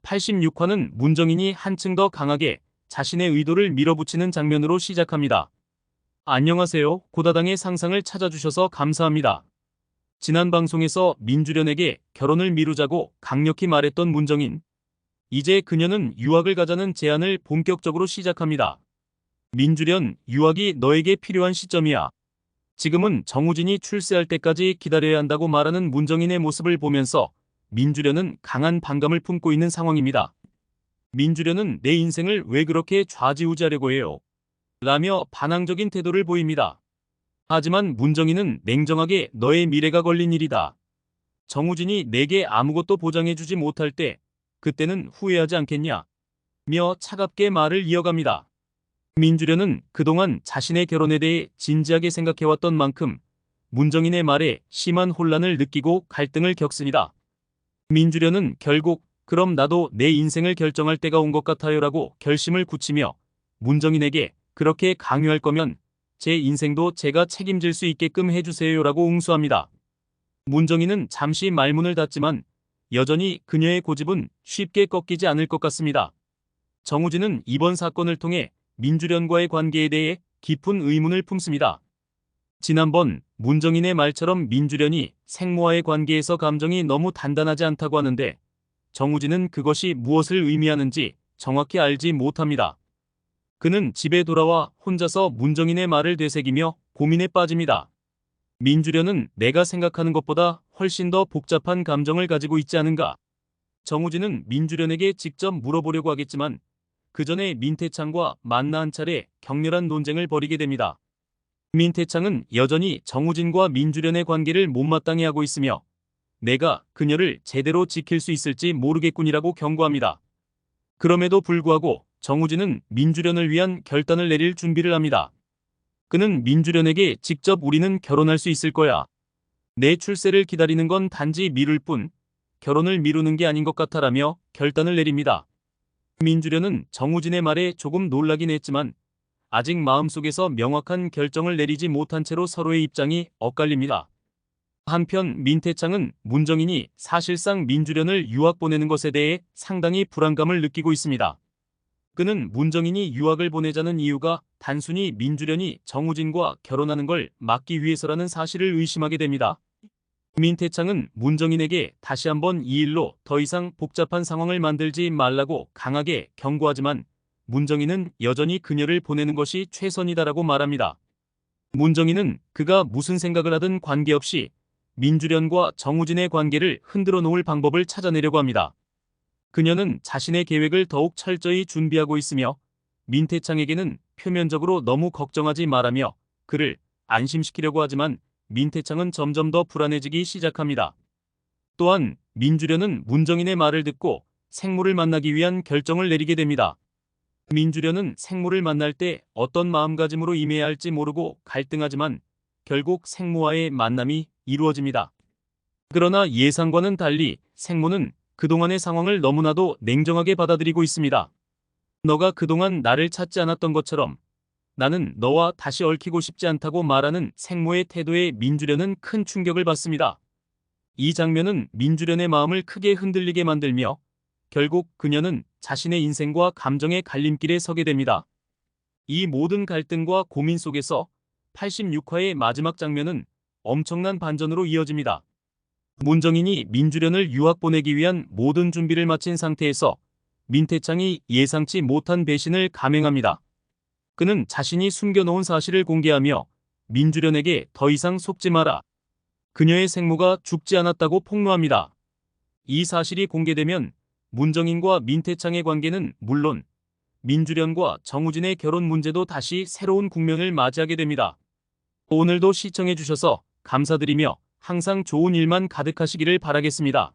86화는 문정인이 한층 더 강하게 자신의 의도를 밀어붙이는 장면으로 시작합니다. 안녕하세요. 고다당의 상상을 찾아주셔서 감사합니다. 지난 방송에서 민주련에게 결혼을 미루자고 강력히 말했던 문정인. 이제 그녀는 유학을 가자는 제안을 본격적으로 시작합니다. 민주련, 유학이 너에게 필요한 시점이야. 지금은 정우진이 출세할 때까지 기다려야 한다고 말하는 문정인의 모습을 보면서 민주련은 강한 반감을 품고 있는 상황입니다. 민주련은 내 인생을 왜 그렇게 좌지우지하려고 해요? 라며 반항적인 태도를 보입니다. 하지만 문정인은 냉정하게 너의 미래가 걸린 일이다. 정우진이 내게 아무것도 보장해주지 못할 때 그때는 후회하지 않겠냐? 며 차갑게 말을 이어갑니다. 민주련은 그동안 자신의 결혼에 대해 진지하게 생각해왔던 만큼 문정인의 말에 심한 혼란을 느끼고 갈등을 겪습니다. 민주련은 결국 그럼 나도 내 인생을 결정할 때가 온 것 같아요 라고 결심을 굳히며 문정인에게 그렇게 강요할 거면 제 인생도 제가 책임질 수 있게끔 해주세요 라고 응수합니다. 문정인은 잠시 말문을 닫지만 여전히 그녀의 고집은 쉽게 꺾이지 않을 것 같습니다. 정우진은 이번 사건을 통해 민주련과의 관계에 대해 깊은 의문을 품습니다. 지난번 문정인의 말처럼 민주련이 생모와의 관계에서 감정이 너무 단단하지 않다고 하는데 정우진은 그것이 무엇을 의미하는지 정확히 알지 못합니다. 그는 집에 돌아와 혼자서 문정인의 말을 되새기며 고민에 빠집니다. 민주련은 내가 생각하는 것보다 훨씬 더 복잡한 감정을 가지고 있지 않은가? 정우진은 민주련에게 직접 물어보려고 하겠지만 그 전에 민태창과 만나 한 차례 격렬한 논쟁을 벌이게 됩니다. 민태창은 여전히 정우진과 민주련의 관계를 못마땅해 하고 있으며 내가 그녀를 제대로 지킬 수 있을지 모르겠군이라고 경고합니다. 그럼에도 불구하고 정우진은 민주련을 위한 결단을 내릴 준비를 합니다. 그는 민주련에게 직접 우리는 결혼할 수 있을 거야. 내 출세를 기다리는 건 단지 미룰 뿐 결혼을 미루는 게 아닌 것 같아라며 결단을 내립니다. 민주련은 정우진의 말에 조금 놀라긴 했지만 아직 마음속에서 명확한 결정을 내리지 못한 채로 서로의 입장이 엇갈립니다. 한편 민태창은 문정인이 사실상 민주련을 유학 보내는 것에 대해 상당히 불안감을 느끼고 있습니다. 그는 문정인이 유학을 보내자는 이유가 단순히 민주련이 정우진과 결혼하는 걸 막기 위해서라는 사실을 의심하게 됩니다. 민태창은 문정인에게 다시 한번 이 일로 더 이상 복잡한 상황을 만들지 말라고 강하게 경고하지만 문정인은 여전히 그녀를 보내는 것이 최선이다라고 말합니다. 문정인은 그가 무슨 생각을 하든 관계없이 민주련과 정우진의 관계를 흔들어 놓을 방법을 찾아내려고 합니다. 그녀는 자신의 계획을 더욱 철저히 준비하고 있으며 민태창에게는 표면적으로 너무 걱정하지 말라며 그를 안심시키려고 하지만 민태창은 점점 더 불안해지기 시작합니다. 또한 민주련은 문정인의 말을 듣고 생모를 만나기 위한 결정을 내리게 됩니다. 민주련은 생모를 만날 때 어떤 마음가짐으로 임해야 할지 모르고 갈등하지만 결국 생모와의 만남이 이루어집니다. 그러나 예상과는 달리 생모는 그동안의 상황을 너무나도 냉정하게 받아들이고 있습니다. 너가 그동안 나를 찾지 않았던 것처럼 나는 너와 다시 얽히고 싶지 않다고 말하는 생모의 태도에 민주련은 큰 충격을 받습니다. 이 장면은 민주련의 마음을 크게 흔들리게 만들며 결국 그녀는 자신의 인생과 감정의 갈림길에 서게 됩니다. 이 모든 갈등과 고민 속에서 86화의 마지막 장면은 엄청난 반전으로 이어집니다. 문정인이 민주련을 유학 보내기 위한 모든 준비를 마친 상태에서 민태창이 예상치 못한 배신을 감행합니다. 그는 자신이 숨겨놓은 사실을 공개하며 민주련에게 더 이상 속지 마라. 그녀의 생모가 죽지 않았다고 폭로합니다. 이 사실이 공개되면 문정인과 민태창의 관계는 물론 민주련과 정우진의 결혼 문제도 다시 새로운 국면을 맞이하게 됩니다. 오늘도 시청해주셔서 감사드리며 항상 좋은 일만 가득하시기를 바라겠습니다.